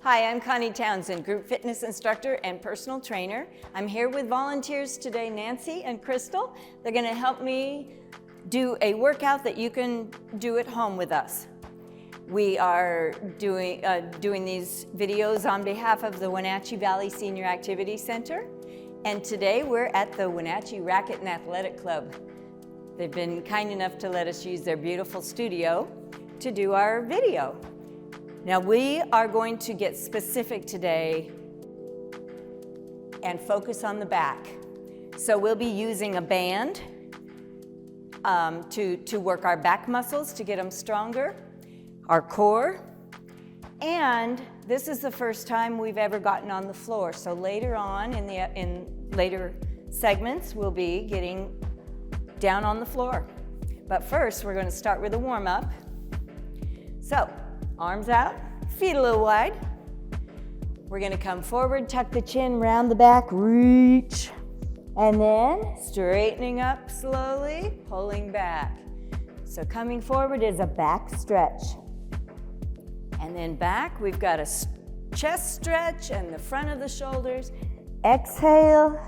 Hi, I'm Connie Townsend, group fitness instructor and personal trainer. I'm here with volunteers today, Nancy and Crystal. They're going to help me do a workout that you can do at home with us. We are doing these videos on behalf of the Wenatchee Valley Senior Activity Center. And today we're at the Wenatchee Racquet and Athletic Club. They've been kind enough to let us use their beautiful studio to do our video. Now we are going to get specific today and focus on the back. So we'll be using a band to work our back muscles to get them stronger, our core, and this is the first time we've ever gotten on the floor. So later on in later segments, we'll be getting down on the floor. But first, we're going to start with a warm-up. So, arms out, feet a little wide. We're going to come forward, tuck the chin, round the back, reach. And then straightening up slowly, pulling back. So coming forward is a back stretch. And then back, we've got a chest stretch and the front of the shoulders. Exhale,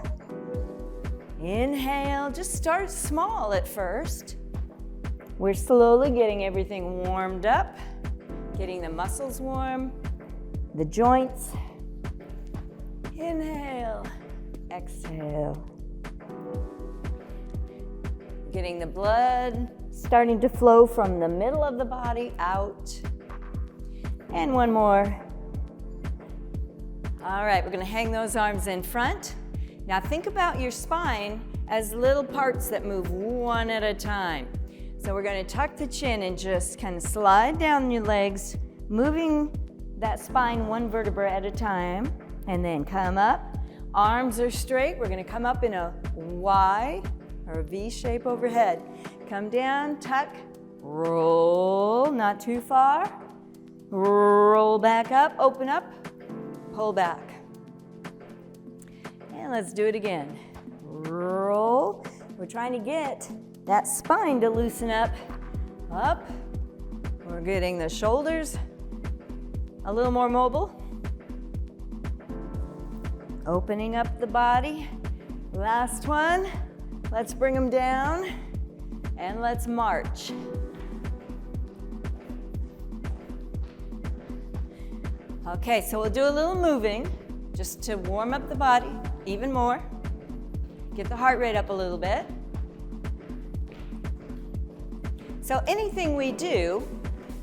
inhale. Just start small at first. We're slowly getting everything warmed up, getting the muscles warm, the joints. Inhale, exhale. Getting the blood starting to flow from the middle of the body out. And one more. All right, we're going to hang those arms in front. Now think about your spine as little parts that move one at a time. So we're going to tuck the chin and just kind of slide down your legs, moving that spine one vertebra at a time, and then come up. Arms are straight. We're going to come up in a Y or a V shape overhead. Come down, tuck, roll, not too far. Roll back up, open up, pull back. And let's do it again. Roll. We're trying to get that spine to loosen up. Up. We're getting the shoulders a little more mobile. Opening up the body. Last one. Let's bring them down and let's march. Okay, so we'll do a little moving just to warm up the body even more. Get the heart rate up a little bit. So anything we do,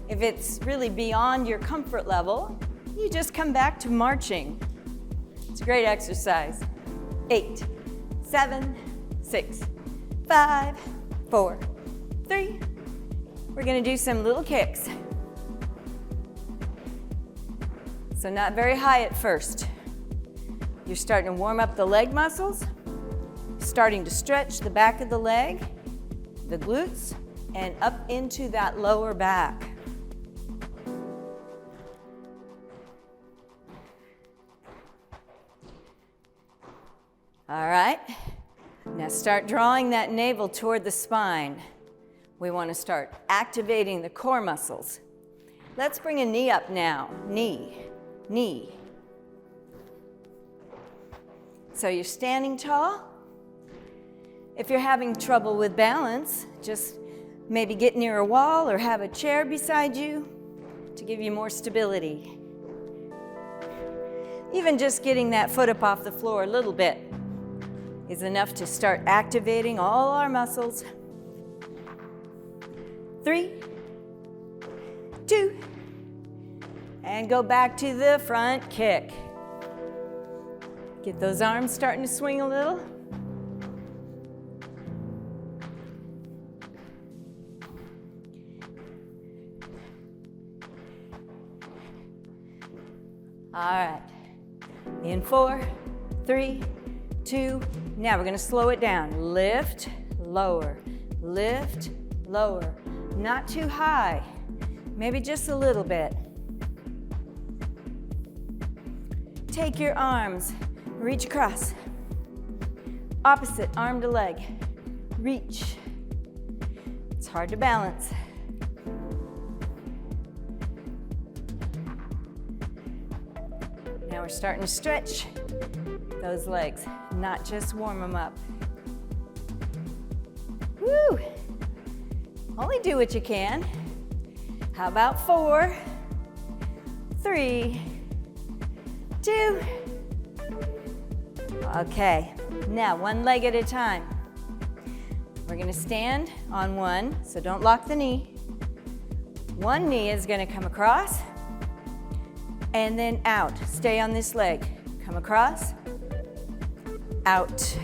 if it's really beyond your comfort level, you just come back to marching. It's a great exercise. 8, 7, 6, 5, 4, 3. We're going to do some little kicks. So not very high at first. You're starting to warm up the leg muscles, starting to stretch the back of the leg, the glutes, and up into that lower back. All right, now start drawing that navel toward the spine. We want to start activating the core muscles. Let's bring a knee up now. Knee, knee. So you're standing tall. If you're having trouble with balance, just maybe get near a wall or have a chair beside you to give you more stability. Even just getting that foot up off the floor a little bit is enough to start activating all our muscles. 3, 2, and go back to the front kick. Get those arms starting to swing a little. All right, in 4, 3, 2, now we're going to slow it down. Lift, lower, lift, lower. Not too high, maybe just a little bit. Take your arms, reach across. Opposite arm to leg, reach. It's hard to balance. Now we're starting to stretch those legs, not just warm them up. Woo! Only do what you can. How about 4, 3, 2. Okay, now one leg at a time. We're gonna stand on one, so don't lock the knee. One knee is gonna come across and then out. Stay on this leg. Come across, out,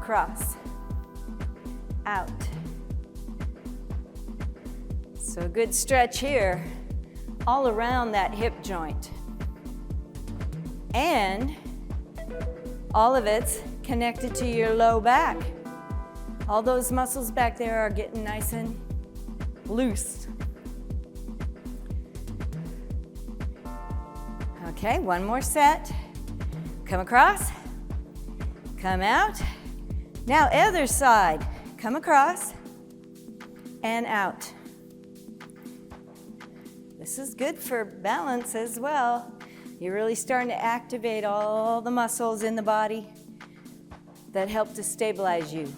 cross, out. So a good stretch here all around that hip joint. And all of it's connected to your low back. All those muscles back there are getting nice and loose. Okay, one more set. Come across, come out. Now other side, come across and out. This is good for balance as well. You're really starting to activate all the muscles in the body that help to stabilize you.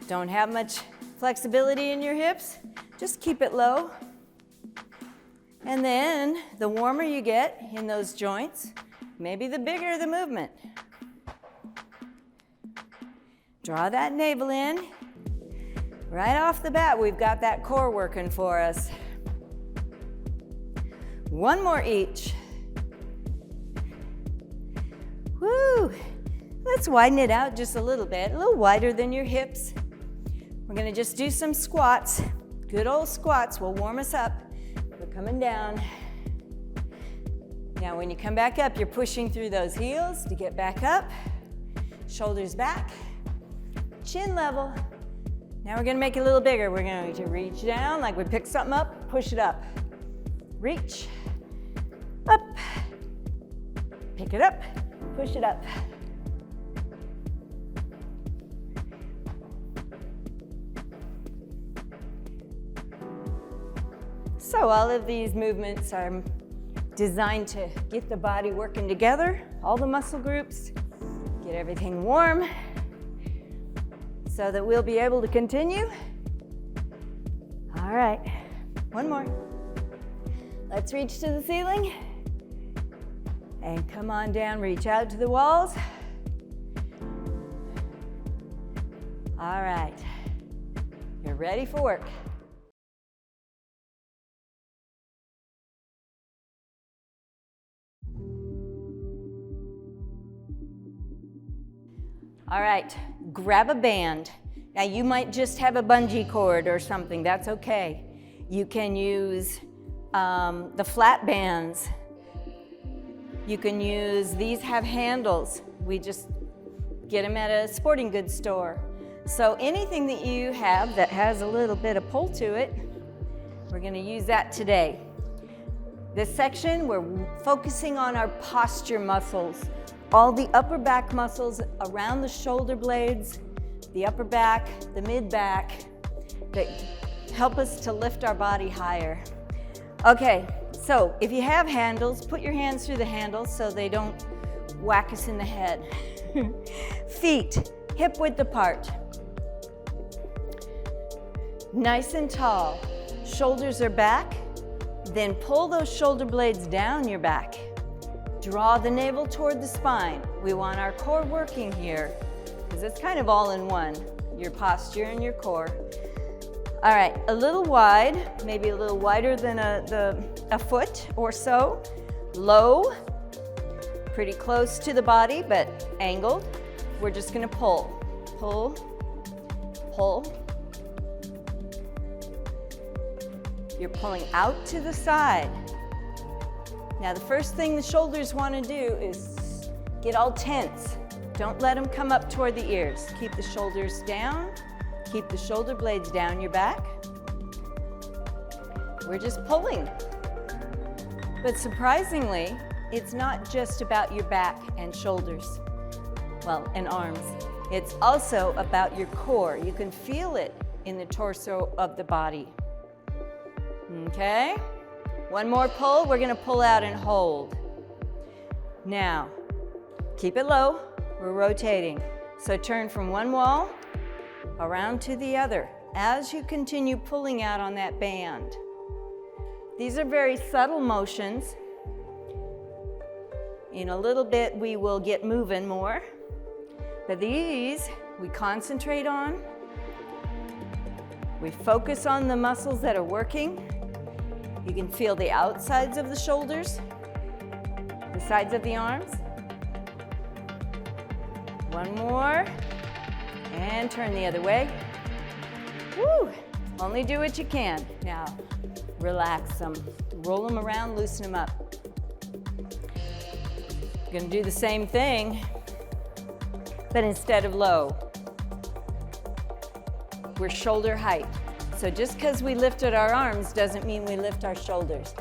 Don't have much flexibility in your hips, just keep it low. And then the warmer you get in those joints, maybe the bigger the movement. Draw that navel in. Right off the bat, we've got that core working for us. One more each. Woo! Let's widen it out just a little bit, a little wider than your hips. We're gonna just do some squats. Good old squats will warm us up. We're coming down. Now when you come back up, you're pushing through those heels to get back up. Shoulders back, chin level. Now we're gonna make it a little bigger. We're going to reach down like we pick something up, push it up. Reach, up, pick it up, push it up. So all of these movements are designed to get the body working together, all the muscle groups, get everything warm so that we'll be able to continue. All right, one more. Let's reach to the ceiling and come on down, reach out to the walls. All right, you're ready for work. All right, grab a band. Now you might just have a bungee cord or something, that's okay. You can use the flat bands. You can use, these have handles. We just get them at a sporting goods store. So anything that you have that has a little bit of pull to it, we're gonna use that today. This section, we're focusing on our posture muscles. All the upper back muscles around the shoulder blades, the upper back, the mid back, that help us to lift our body higher. Okay, so if you have handles, put your hands through the handles so they don't whack us in the head. Feet, hip width apart. Nice and tall. Shoulders are back. Then pull those shoulder blades down your back. Draw the navel toward the spine. We want our core working here because it's kind of all in one, your posture and your core. All right, a little wide, maybe a little wider than a foot or so. Low, pretty close to the body, but angled. We're just gonna pull, pull, pull. You're pulling out to the side. Now the first thing the shoulders want to do is get all tense. Don't let them come up toward the ears. Keep the shoulders down. Keep the shoulder blades down your back. We're just pulling. But surprisingly, it's not just about your back and shoulders, well, and arms. It's also about your core. You can feel it in the torso of the body. Okay? One more pull, we're gonna pull out and hold. Now, keep it low, we're rotating. So turn from one wall around to the other as you continue pulling out on that band. These are very subtle motions. In a little bit, we will get moving more. But these, we concentrate on. We focus on the muscles that are working. You can feel the outsides of the shoulders, the sides of the arms. One more, and turn the other way. Woo! Only do what you can. Now, relax them. Roll them around, loosen them up. You're gonna do the same thing, but instead of low, we're shoulder height. So just because we lifted our arms doesn't mean we lift our shoulders.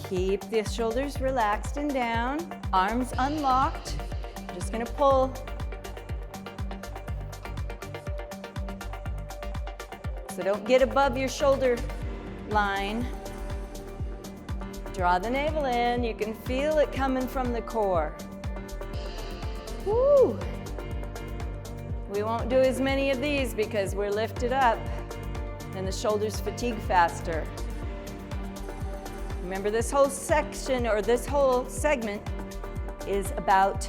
Keep the shoulders relaxed and down, arms unlocked. Just gonna pull. So don't get above your shoulder line. Draw the navel in. You can feel it coming from the core. Woo! We won't do as many of these because we're lifted up and the shoulders fatigue faster. Remember, this whole section or this whole segment is about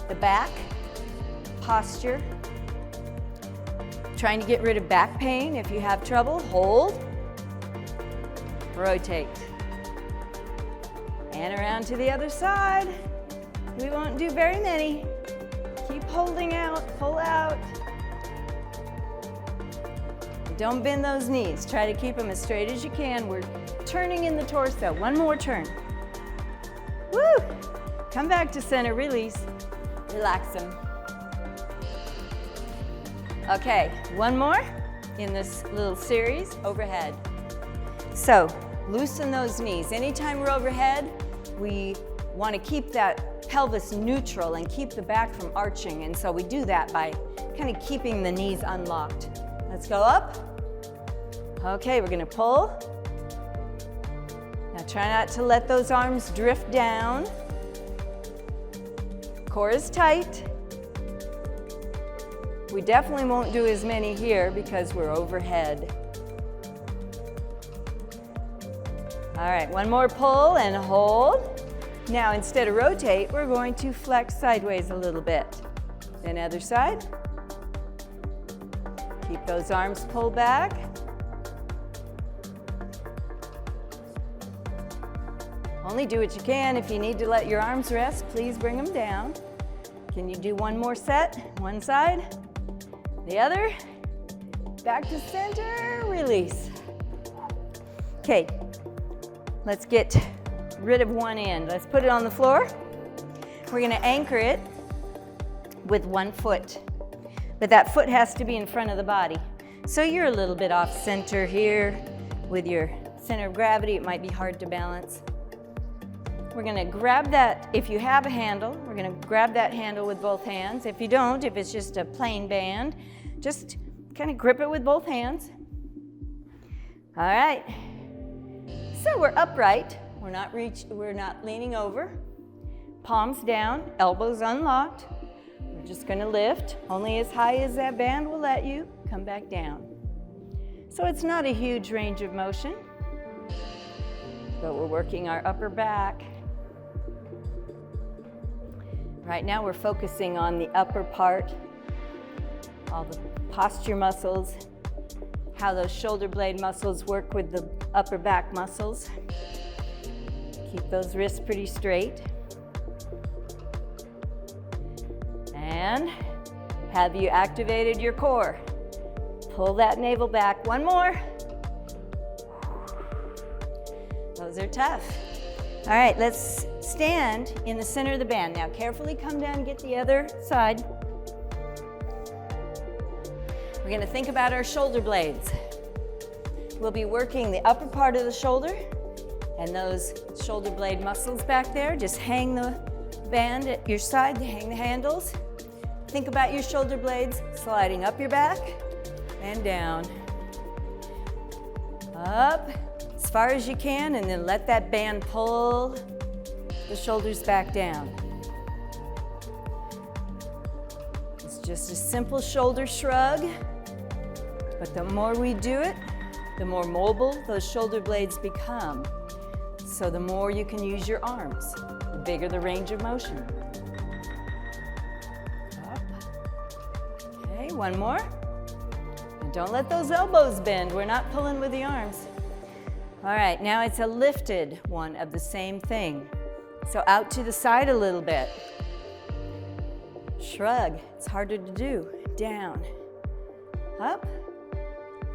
the back, posture, trying to get rid of back pain. If you have trouble, hold, rotate, and around to the other side. We won't do very many. Keep holding out, pull out. Don't bend those knees. Try to keep them as straight as you can. We're turning in the torso. One more turn. Woo! Come back to center, release. Relax them. Okay, one more in this little series, overhead. So, loosen those knees. Anytime we're overhead, we want to keep that pelvis neutral and keep the back from arching, and so we do that by kind of keeping the knees unlocked. Let's go up. Okay, we're gonna pull. Now try not to let those arms drift down. Core is tight. We definitely won't do as many here because we're overhead. All right, one more pull and hold. Now instead of rotate, we're going to flex sideways a little bit. Then other side. Keep those arms pulled back. Only do what you can. If you need to let your arms rest, please bring them down. Can you do one more set? One side, the other. Back to center, release. Okay, let's get rid of one end. Let's put it on the floor. We're gonna anchor it with one foot, but that foot has to be in front of the body. So you're a little bit off center here with your center of gravity. It might be hard to balance. We're gonna grab that, if you have a handle, we're gonna grab that handle with both hands. If you don't, if it's just a plain band, just kind of grip it with both hands. All right, so we're upright. We're not leaning over. Palms down, elbows unlocked. We're just gonna lift, only as high as that band will let you. Come back down. So it's not a huge range of motion, but we're working our upper back. Right now we're focusing on the upper part, all the posture muscles, how those shoulder blade muscles work with the upper back muscles. Keep those wrists pretty straight. And have you activated your core? Pull that navel back. One more. Those are tough. All right, let's stand in the center of the band. Now carefully come down and get the other side. We're gonna think about our shoulder blades. We'll be working the upper part of the shoulder and those shoulder blade muscles back there. Just hang the band at your side, hang the handles. Think about your shoulder blades sliding up your back and down. Up, as far as you can, and then let that band pull the shoulders back down. It's just a simple shoulder shrug, but the more we do it, the more mobile those shoulder blades become. So the more you can use your arms, the bigger the range of motion. Up. Okay, one more. And don't let those elbows bend. We're not pulling with the arms. All right, now it's a lifted one of the same thing. So out to the side a little bit. Shrug, it's harder to do. Down, up,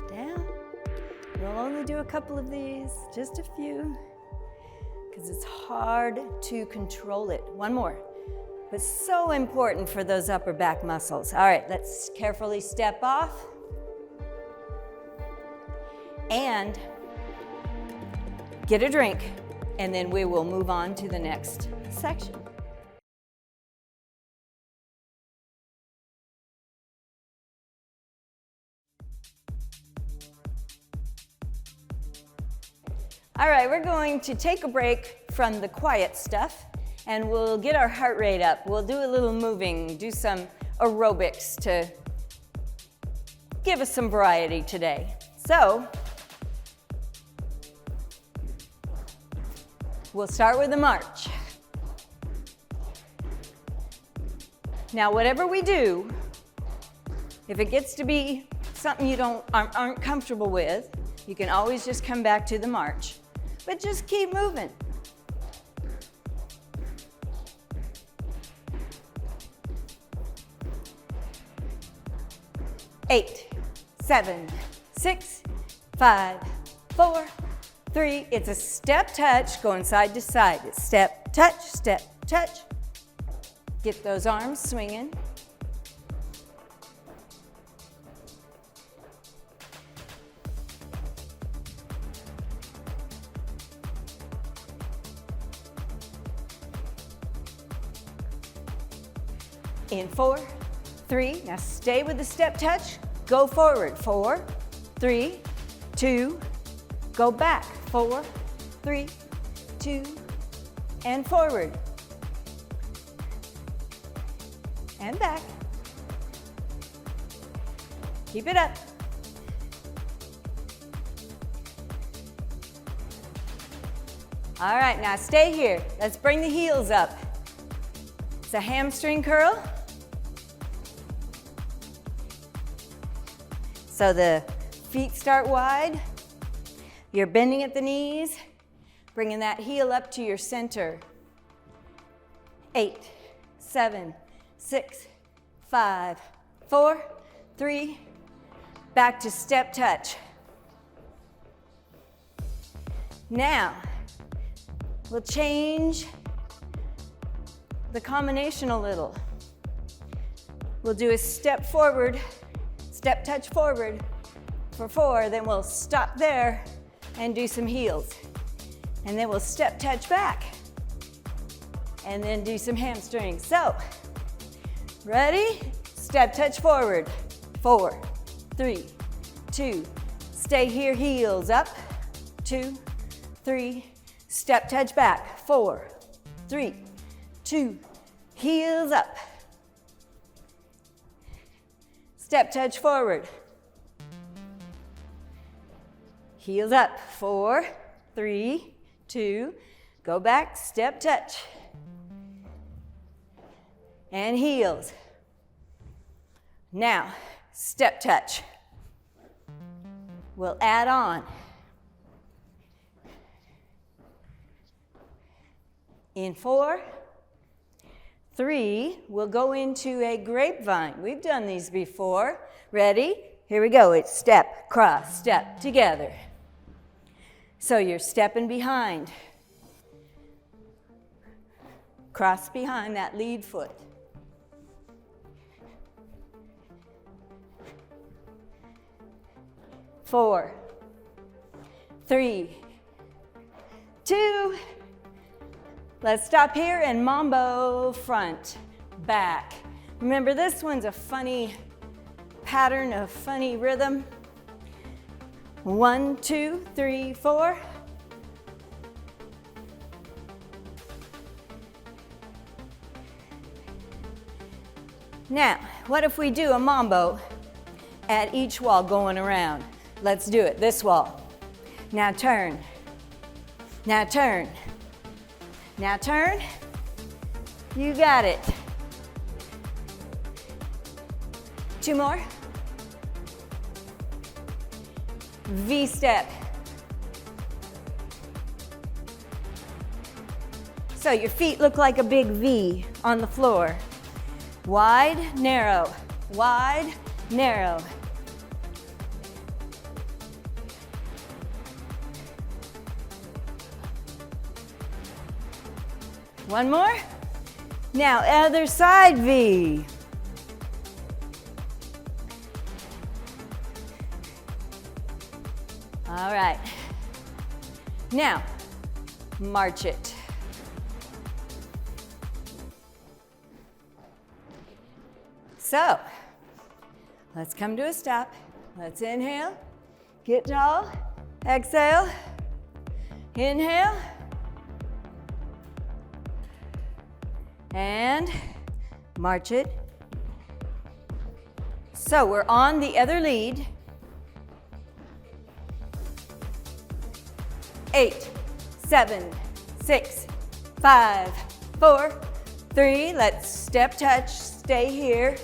down. We'll only do a couple of these, just a few, because it's hard to control it. One more, but so important for those upper back muscles. All right, let's carefully step off. And get a drink, and then we will move on to the next section. All right, we're going to take a break from the quiet stuff, and we'll get our heart rate up. We'll do a little moving, do some aerobics to give us some variety today. So, we'll start with a march. Now, whatever we do, if it gets to be something you aren't comfortable with, you can always just come back to the march. But just keep moving. Eight, 7, 6, 5, 4, 3. It's a step touch going side to side. It's step, touch. Get those arms swinging. In 4, 3, now stay with the step touch, go forward, 4, 3, 2, go back, 4, 3, 2, and forward. And back. Keep it up. All right, now stay here. Let's bring the heels up. It's a hamstring curl. So the feet start wide, you're bending at the knees, bringing that heel up to your center. 8, 7, 6, 5, 4, 3, back to step touch. Now, we'll change the combination a little. We'll do a step forward, step touch forward for 4, then we'll stop there and do some heels. And then we'll step touch back and then do some hamstrings. So, ready? Step touch forward. 4, 3, 2, stay here, heels up. 2, 3, step touch back. 4, 3, 2, heels up. Step touch forward. Heels up. 4, 3, 2, go back, step touch. And heels. Now, step touch. We'll add on. In 4, 3, we'll go into a grapevine. We've done these before. Ready? Here we go. It's step, cross, step, together. So you're stepping behind. Cross behind that lead foot. Four, 3, 2, let's stop here and mambo front, back. Remember, this one's a funny pattern, a funny rhythm. 1, 2, 3, 4, Now, what if we do a mambo at each wall going around? Let's do it. This wall. Now turn. Now turn. Now turn. You got it. 2 more. V step. So your feet look like a big V on the floor. Wide, narrow, wide, narrow. One more. Now, other side V. All right. Now, march it. So, let's come to a stop. Let's inhale, get tall, exhale, inhale, and march it. So we're on the other lead. 8, 7, 6, 5, 4, 3. Let's step touch, stay here.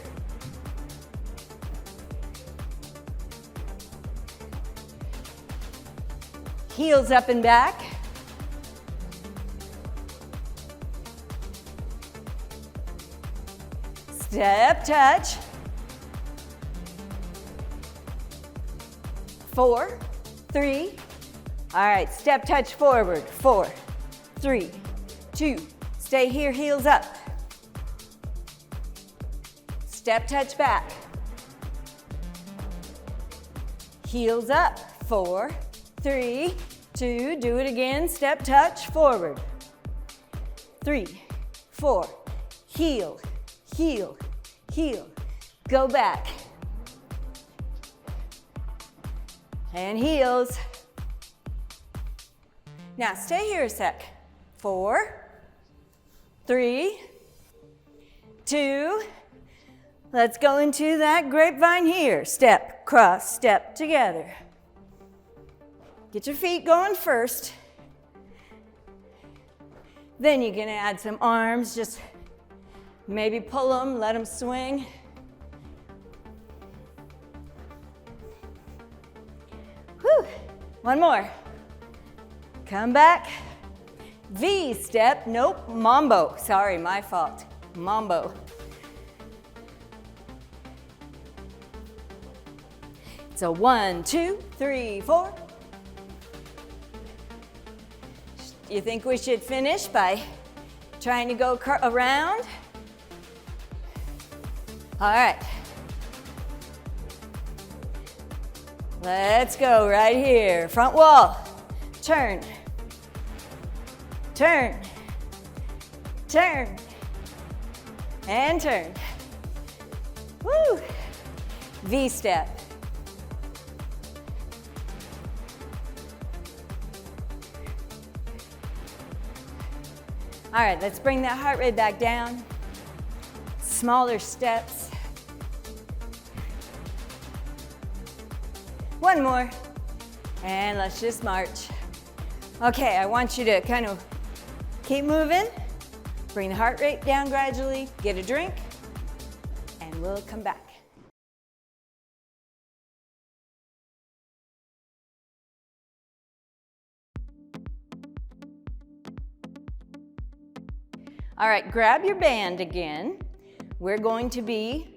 Heels up and back. Step touch. 4, 3. All right, step touch forward. 4, 3, 2. Stay here, heels up. Step touch back. Heels up. 4, 3, 2. Do it again. Step touch forward. 3, 4. Heel, heel, heel. Go back. And heels. Now stay here a sec. 4, 3, 2. Let's go into that grapevine here. Step, cross, step together. Get your feet going first. Then you're gonna add some arms, just maybe pull them, let them swing. Whew. One more. Come back. V step, nope, mambo. Sorry, my fault. Mambo. So 1, 2, 3, 4. You think we should finish by trying to go around? All right. Let's go right here. Front wall. Turn. Turn. Turn. And turn. Woo! V step. All right, let's bring that heart rate back down. Smaller steps. One more. And let's just march. Okay, I want you to kind of keep moving. Bring the heart rate down gradually. Get a drink. And we'll come back. All right, grab your band again. We're going to be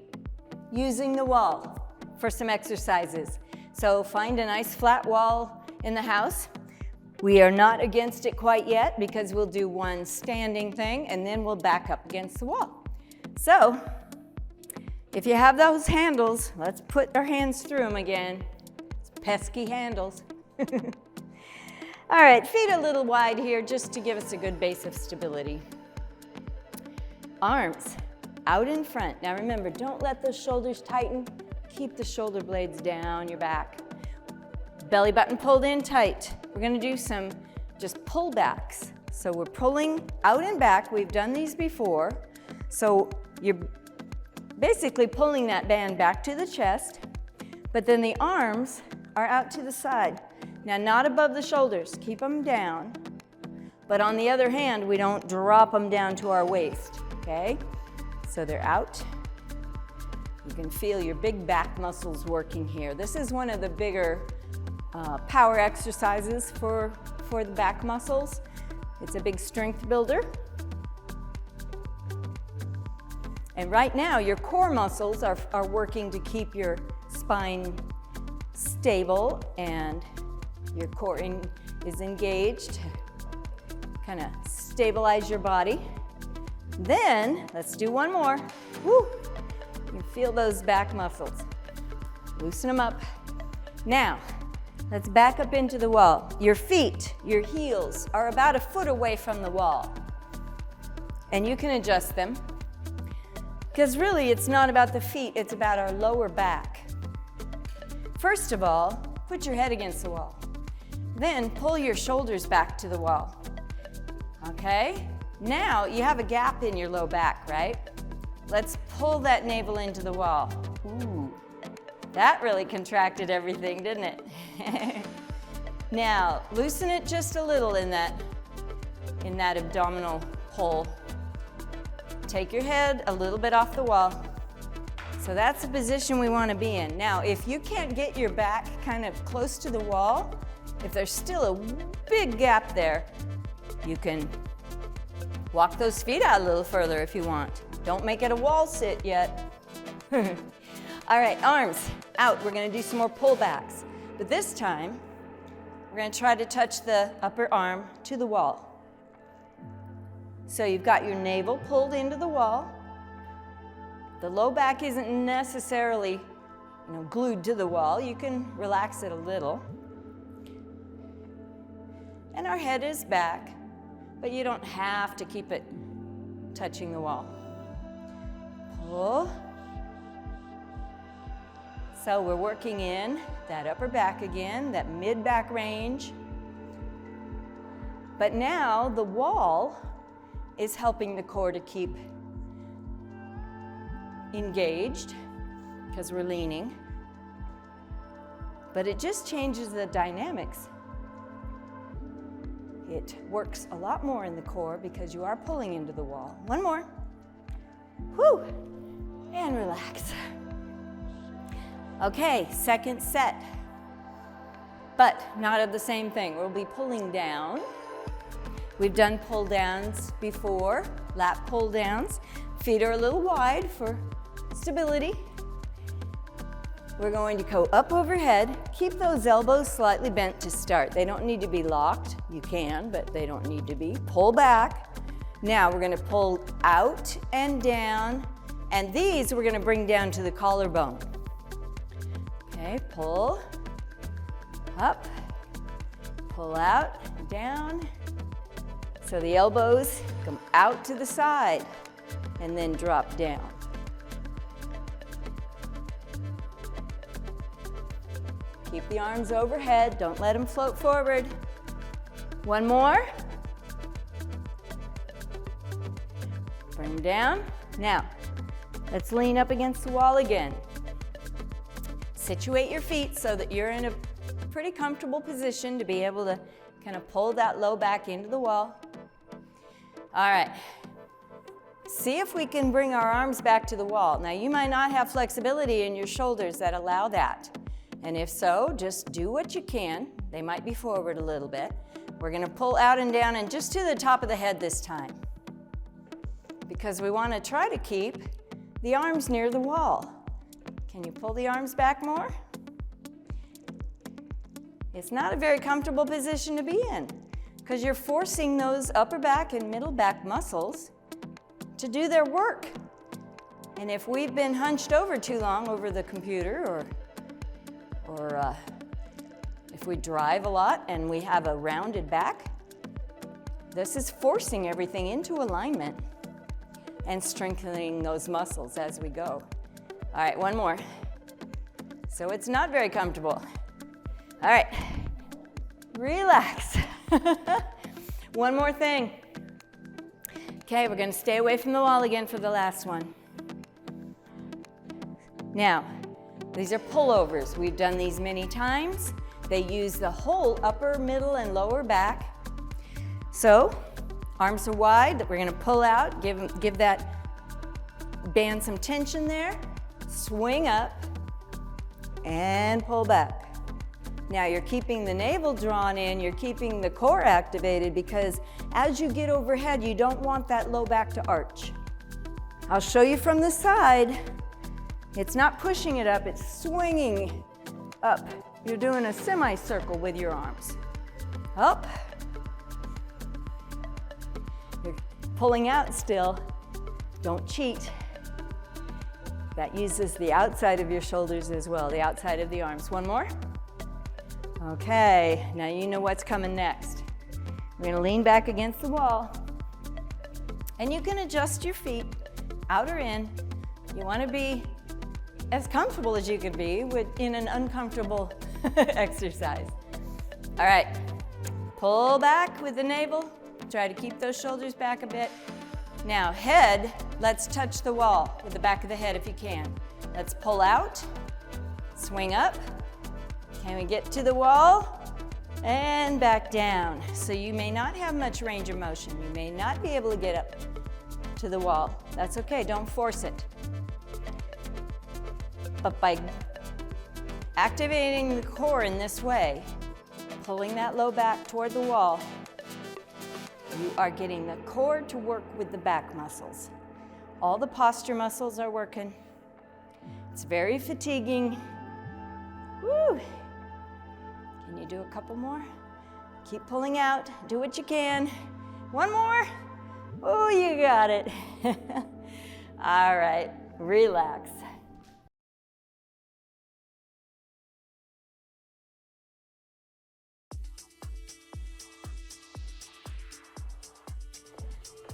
using the wall for some exercises. So find a nice flat wall in the house. We are not against it quite yet because we'll do one standing thing and then we'll back up against the wall. So if you have those handles, let's put our hands through them again. It's pesky handles. All right, feet a little wide here just to give us a good base of stability. Arms out in front. Now remember, don't let those shoulders tighten. Keep the shoulder blades down your back. Belly button pulled in tight. We're gonna do some just pull backs. So we're pulling out and back. We've done these before. So your basically pulling that band back to the chest, but then the arms are out to the side. Now, not above the shoulders, keep them down, but on the other hand, we don't drop them down to our waist, okay? So they're out. You can feel your big back muscles working here. This is one of the bigger power exercises for the back muscles. It's a big strength builder. And right now, your core muscles are working to keep your spine stable and your core is engaged, kind of stabilize your body. Then, let's do one more. Woo! You feel those back muscles. Loosen them up. Now, let's back up into the wall. Your feet, your heels are about a foot away from the wall. And you can adjust them. Because really, it's not about the feet, it's about our lower back. First of all, put your head against the wall. Then pull your shoulders back to the wall. Okay? Now you have a gap in your low back, right? Let's pull that navel into the wall. Ooh, that really contracted everything, didn't it? Now, loosen it just a little in that abdominal pull. Take your head a little bit off the wall. So that's the position we want to be in. Now, if you can't get your back kind of close to the wall, if there's still a big gap there, you can walk those feet out a little further if you want. Don't make it a wall sit yet. All right, arms out. We're going to do some more pullbacks. But this time, we're going to try to touch the upper arm to the wall. So you've got your navel pulled into the wall. The low back isn't necessarily, glued to the wall. You can relax it a little. And our head is back, but you don't have to keep it touching the wall. Pull. So we're working in that upper back again, that mid-back range. But now the wall is helping the core to keep engaged because we're leaning. But it just changes the dynamics. It works a lot more in the core because you are pulling into the wall. One more. Whew. And relax. Okay, second set. But not of the same thing. We'll be pulling down. We've done pull downs before, lap pull downs. Feet are a little wide for stability. We're going to go up overhead. Keep those elbows slightly bent to start. They don't need to be locked. You can, but they don't need to be. Pull back. Now we're going to pull out and down. And these we're going to bring down to the collarbone. Okay, pull, up, pull out, down. So the elbows come out to the side and then drop down. Keep the arms overhead, don't let them float forward. One more. Bring them down. Now, let's lean up against the wall again. Situate your feet so that you're in a pretty comfortable position to be able to kind of pull that low back into the wall. All right. See if we can bring our arms back to the wall. Now, you might not have flexibility in your shoulders that allow that. And if so, just do what you can. They might be forward a little bit. We're going to pull out and down and just to the top of the head this time. Because we want to try to keep the arms near the wall. Can you pull the arms back more? It's not a very comfortable position to be in because you're forcing those upper back and middle back muscles to do their work. And if we've been hunched over too long over the computer or if we drive a lot and we have a rounded back, this is forcing everything into alignment and strengthening those muscles as we go. All right, one more. So it's not very comfortable. All right, relax. One more thing. Okay, we're going to stay away from the wall again for the last one. Now, these are pullovers. We've done these many times. They use the whole upper, middle, and lower back. So, arms are wide. We're gonna pull out, give that band some tension there. Swing up and pull back. Now you're keeping the navel drawn in, you're keeping the core activated, because as you get overhead, you don't want that low back to arch. I'll show you from the side. It's not pushing it up, it's swinging up. You're doing a semicircle with your arms. Up. You're pulling out still. Don't cheat. That uses the outside of your shoulders as well, the outside of the arms. One more. Okay, now you know what's coming next. We're gonna lean back against the wall. And you can adjust your feet, out or in. You wanna be as comfortable as you can be in an uncomfortable exercise. All right, pull back with the navel. Try to keep those shoulders back a bit. Now head, let's touch the wall with the back of the head if you can. Let's pull out, swing up. Can we get to the wall? And back down. So you may not have much range of motion. You may not be able to get up to the wall. That's okay, don't force it. But by activating the core in this way, pulling that low back toward the wall, you are getting the core to work with the back muscles. All the posture muscles are working. It's very fatiguing. Woo! Can you do a couple more? Keep pulling out, do what you can. One more. Oh, you got it. All right, relax.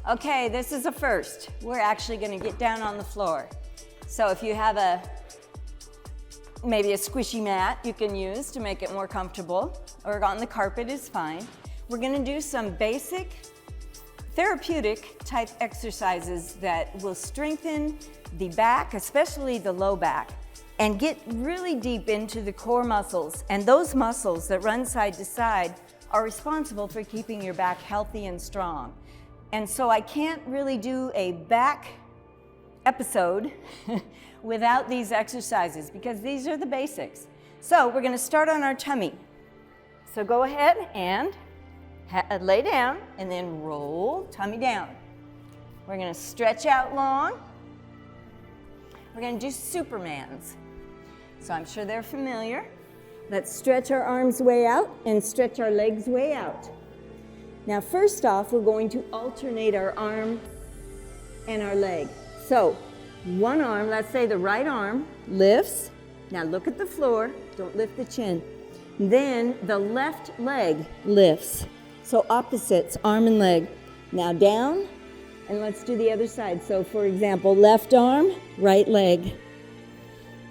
Okay, this is a first. We're actually gonna get down on the floor. So if you have maybe a squishy mat you can use to make it more comfortable, or on the carpet is fine. We're gonna do some basic therapeutic type exercises that will strengthen the back, especially the low back, and get really deep into the core muscles. And those muscles that run side to side are responsible for keeping your back healthy and strong. And so I can't really do a back episode without these exercises, because these are the basics. So we're gonna start on our tummy. So go ahead and lay down and then roll tummy down. We're gonna stretch out long. We're gonna do Supermans. So I'm sure they're familiar. Let's stretch our arms way out and stretch our legs way out. Now first off, we're going to alternate our arm and our leg. So one arm, let's say the right arm, lifts. Now look at the floor, don't lift the chin. Then the left leg lifts. So opposites, arm and leg. Now down, and let's do the other side. So for example, left arm, right leg,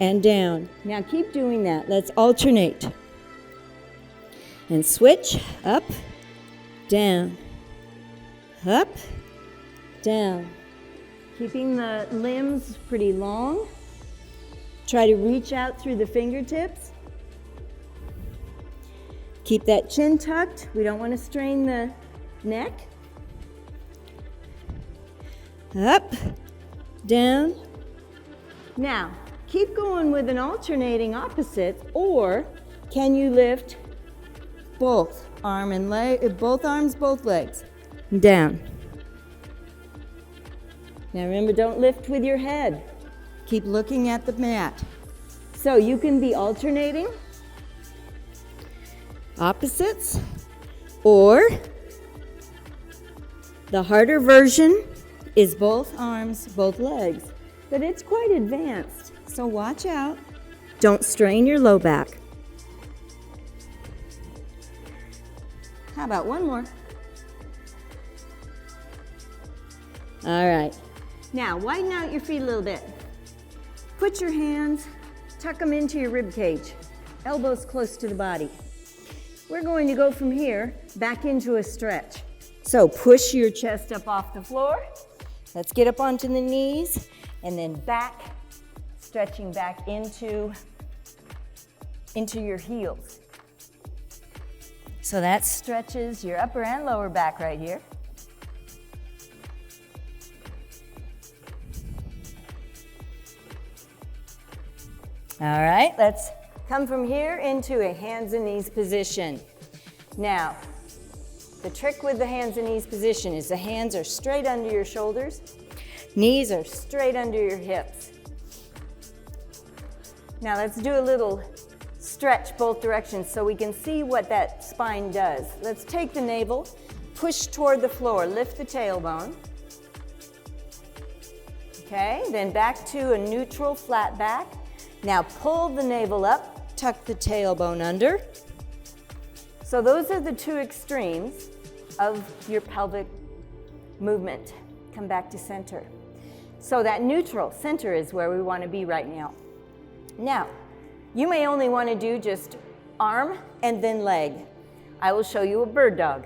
and down. Now keep doing that. Let's alternate. And switch, up, down, up, down. Keeping the limbs pretty long. Try to reach out through the fingertips. Keep that chin tucked. We don't want to strain the neck. Up, down. Now, keep going with an alternating opposite, or can you lift both arm and leg, both arms, both legs, down. Now remember, don't lift with your head. Keep looking at the mat. So you can be alternating opposites, or the harder version is both arms, both legs. But it's quite advanced, so watch out. Don't strain your low back. How about one more? All right. Now, widen out your feet a little bit. Put your hands, tuck them into your rib cage, elbows close to the body. We're going to go from here back into a stretch. So push your chest up off the floor. Let's get up onto the knees and then back stretching back into your heels. So that stretches your upper and lower back right here. All right, let's come from here into a hands and knees position. Now, the trick with the hands and knees position is the hands are straight under your shoulders, knees are straight under your hips. Now let's do a little stretch both directions so we can see what that spine does. Let's take the navel, push toward the floor, lift the tailbone. Okay, then back to a neutral flat back. Now pull the navel up, tuck the tailbone under. So those are the two extremes of your pelvic movement. Come back to center. So that neutral center is where we want to be right now. Now, you may only want to do just arm and then leg. I will show you a bird dog.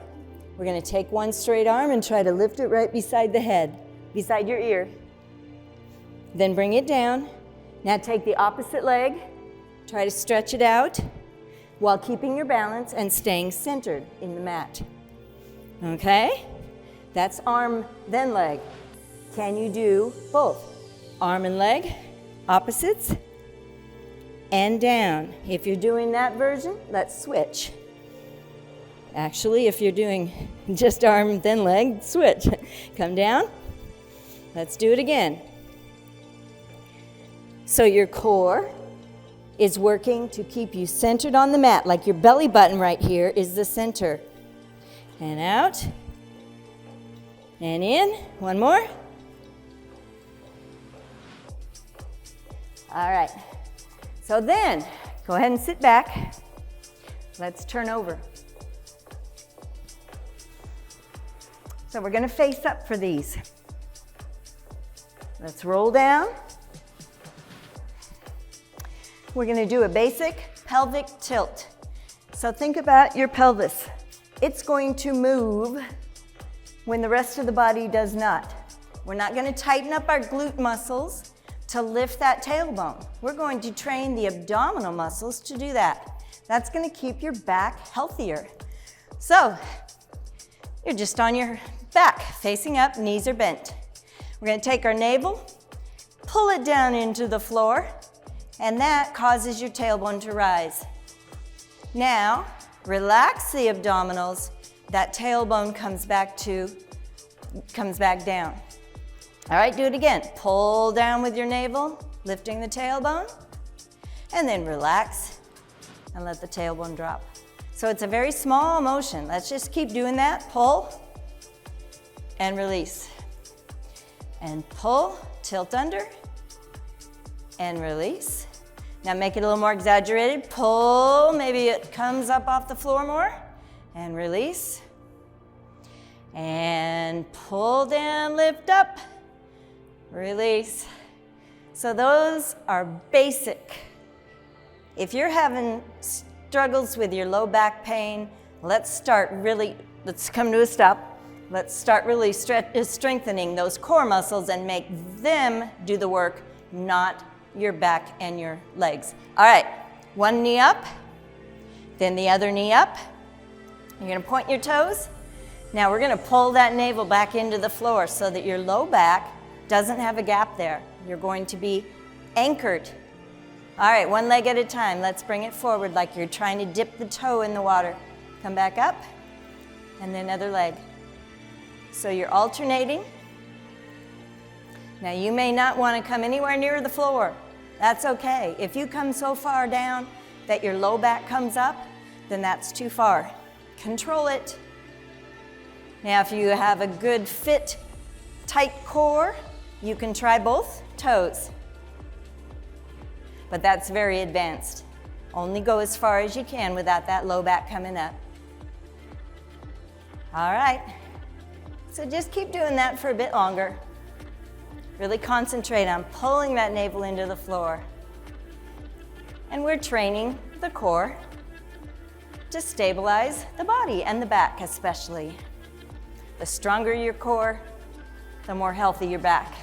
We're going to take one straight arm and try to lift it right beside the head, beside your ear. Then bring it down. Now take the opposite leg, try to stretch it out while keeping your balance and staying centered in the mat. Okay? That's arm, then leg. Can you do both? Arm and leg, opposites, and down. If you're doing that version, let's switch. Actually, if you're doing just arm, then leg, switch. Come down. Let's do it again. So your core is working to keep you centered on the mat, like your belly button right here is the center. And out. And in. One more. All right. So then, go ahead and sit back. Let's turn over. So we're going to face up for these. Let's roll down. We're going to do a basic pelvic tilt. So think about your pelvis. It's going to move when the rest of the body does not. We're not going to tighten up our glute muscles to lift that tailbone. We're going to train the abdominal muscles to do that. That's going to keep your back healthier. So you're just on your back, facing up, knees are bent. We're going to take our navel, pull it down into the floor, and that causes your tailbone to rise. Now, relax the abdominals. That tailbone comes back down. All right, do it again. Pull down with your navel, lifting the tailbone, and then relax and let the tailbone drop. So it's a very small motion. Let's just keep doing that. Pull and release. And pull, tilt under, and release. Now make it a little more exaggerated. Pull, maybe it comes up off the floor more, and release. And pull down, lift up, release. So those are basic. If you're having struggles with your low back pain, let's come to a stop. Let's start really strengthening those core muscles and make them do the work, not your back and your legs. All right, one knee up, then the other knee up. You're gonna point your toes. Now we're gonna pull that navel back into the floor so that your low back doesn't have a gap there. You're going to be anchored. All right, one leg at a time. Let's bring it forward like you're trying to dip the toe in the water. Come back up, and then another leg. So you're alternating. Now you may not want to come anywhere near the floor. That's okay. If you come so far down that your low back comes up, then that's too far. Control it. Now if you have a good fit, tight core, you can try both toes. But that's very advanced. Only go as far as you can without that low back coming up. All right. So just keep doing that for a bit longer. Really concentrate on pulling that navel into the floor. And we're training the core to stabilize the body and the back especially. The stronger your core, the more healthy your back.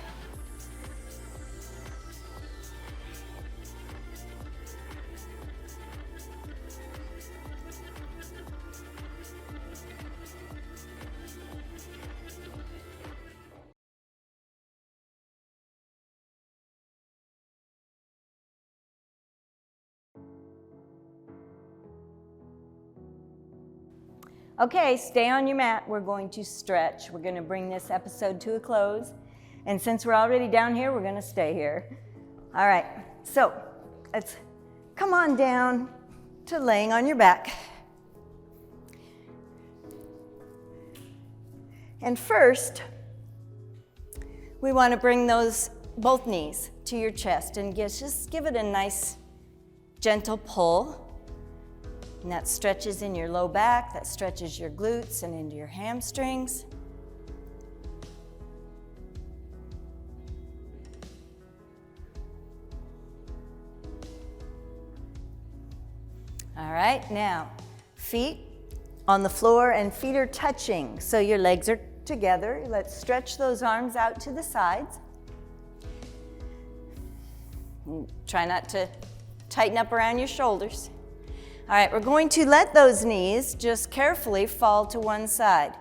Okay, stay on your mat. We're going to stretch. We're going to bring this episode to a close. And since we're already down here, we're going to stay here. All right, so let's come on down to laying on your back. And first, we want to bring both knees to your chest and just give it a nice gentle pull. And that stretches in your low back, that stretches your glutes and into your hamstrings. All right, now feet on the floor and feet are touching, so your legs are together. Let's stretch those arms out to the sides. Try not to tighten up around your shoulders. All right, we're going to let those knees just carefully fall to one side.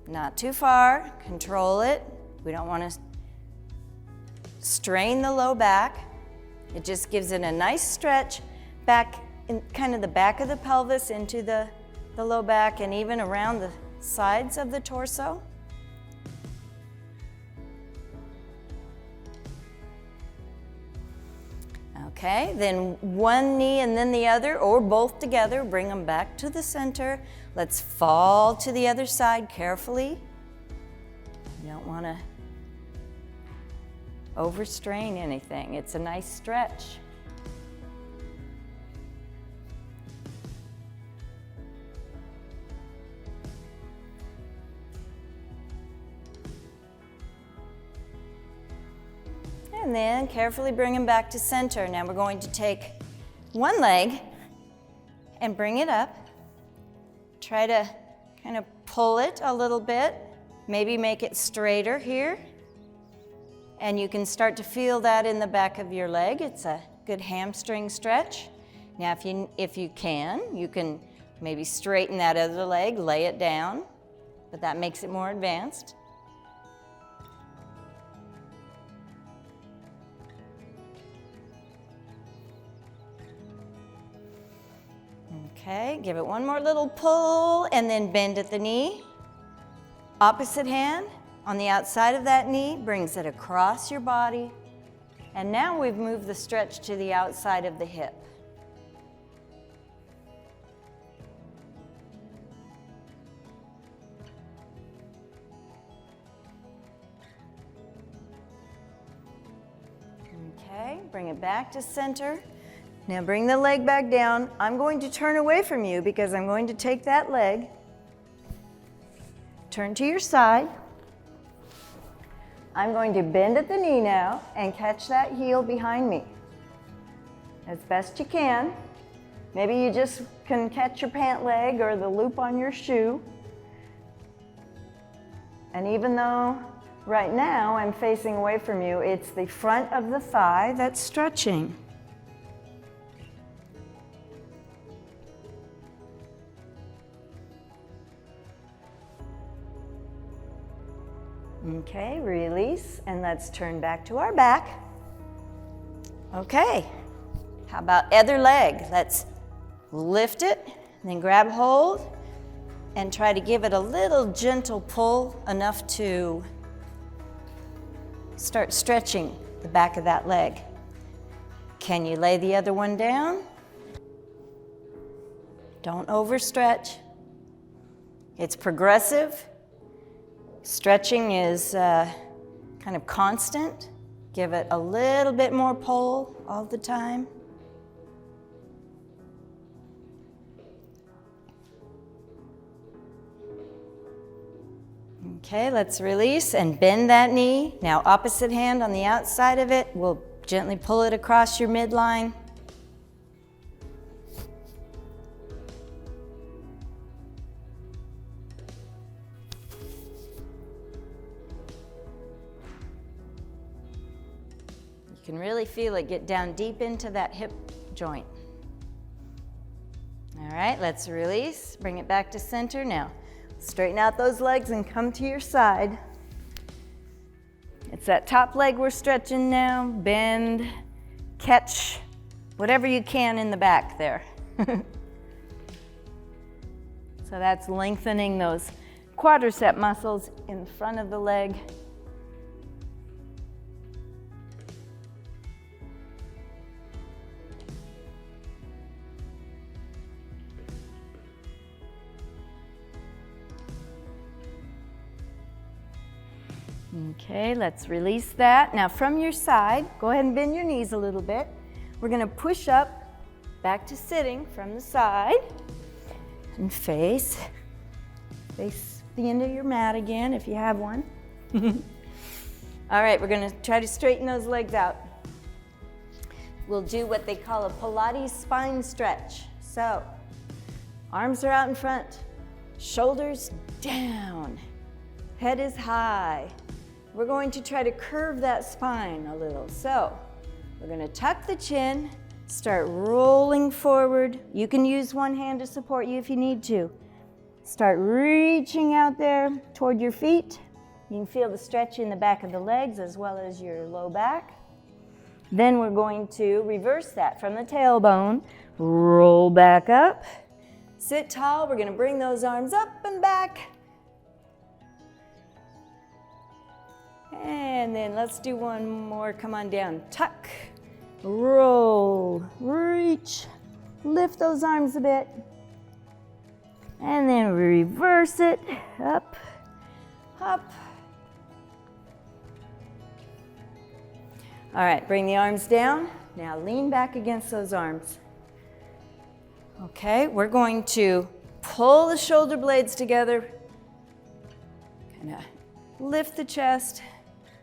Not too far, control it. We don't want to strain the low back. It just gives it a nice stretch back in kind of the back of the pelvis into the low back and even around the sides of the torso. Okay, then one knee and then the other, or both together, bring them back to the center. Let's fall to the other side carefully. You don't want to overstrain anything. It's a nice stretch. And then carefully bring them back to center. Now we're going to take one leg and bring it up. Try to kind of pull it a little bit. Maybe make it straighter here. And you can start to feel that in the back of your leg. It's a good hamstring stretch. Now if you can maybe straighten that other leg, lay it down, but that makes it more advanced. Okay, give it one more little pull and then bend at the knee. Opposite hand on the outside of that knee brings it across your body. And now we've moved the stretch to the outside of the hip. Okay, bring it back to center. Now bring the leg back down. I'm going to turn away from you because I'm going to take that leg, turn to your side. I'm going to bend at the knee now and catch that heel behind me as best you can. Maybe you just can catch your pant leg or the loop on your shoe. And even though right now I'm facing away from you, it's the front of the thigh that's stretching. Okay, release, and let's turn back to our back. Okay, how about other leg? Let's lift it, and then grab hold, and try to give it a little gentle pull, enough to start stretching the back of that leg. Can you lay the other one down? Don't overstretch. It's progressive. Stretching is kind of constant. Give it a little bit more pull all the time. Okay, let's release and bend that knee. Now opposite hand on the outside of it. We'll gently pull it across your midline. You can really feel it get down deep into that hip joint. All right, let's release. Bring it back to center now. Straighten out those legs and come to your side. It's that top leg we're stretching now. Bend, catch whatever you can in the back there. So that's lengthening those quadricep muscles in front of the leg. Okay, let's release that. Now from your side, go ahead and bend your knees a little bit. We're going to push up back to sitting from the side and face the end of your mat again if you have one. All right, we're going to try to straighten those legs out. We'll do what they call a Pilates spine stretch. So, arms are out in front, shoulders down, head is high. We're going to try to curve that spine a little. So, we're going to tuck the chin, start rolling forward. You can use one hand to support you if you need to. Start reaching out there toward your feet. You can feel the stretch in the back of the legs as well as your low back. Then we're going to reverse that from the tailbone. Roll back up. Sit tall. We're going to bring those arms up and back. And then let's do one more. Come on down. Tuck, roll, reach, lift those arms a bit. And then reverse it, up, up. All right, bring the arms down. Now lean back against those arms. Okay, we're going to pull the shoulder blades together. Kind of lift the chest.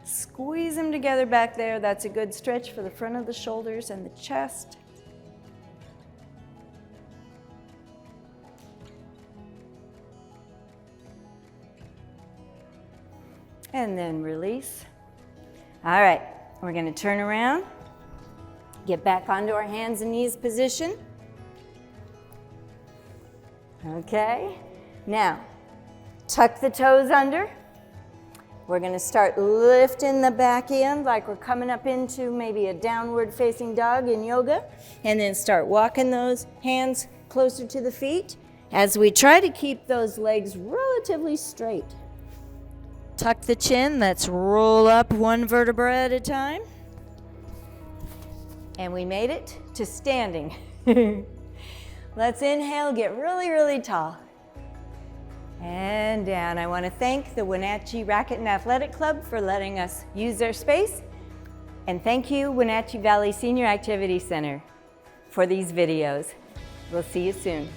Squeeze them together back there. That's a good stretch for the front of the shoulders and the chest. And then release. All right, we're going to turn around. Get back onto our hands and knees position. Okay, now tuck the toes under. We're going to start lifting the back end like we're coming up into maybe a downward facing dog in yoga, and then start walking those hands closer to the feet as we try to keep those legs relatively straight. Tuck the chin. Let's roll up one vertebra at a time. And we made it to standing. Let's inhale, get really, really tall. And down. I want to thank the Wenatchee Racket and Athletic Club for letting us use their space. And thank you, Wenatchee Valley Senior Activity Center, for these videos. We'll see you soon.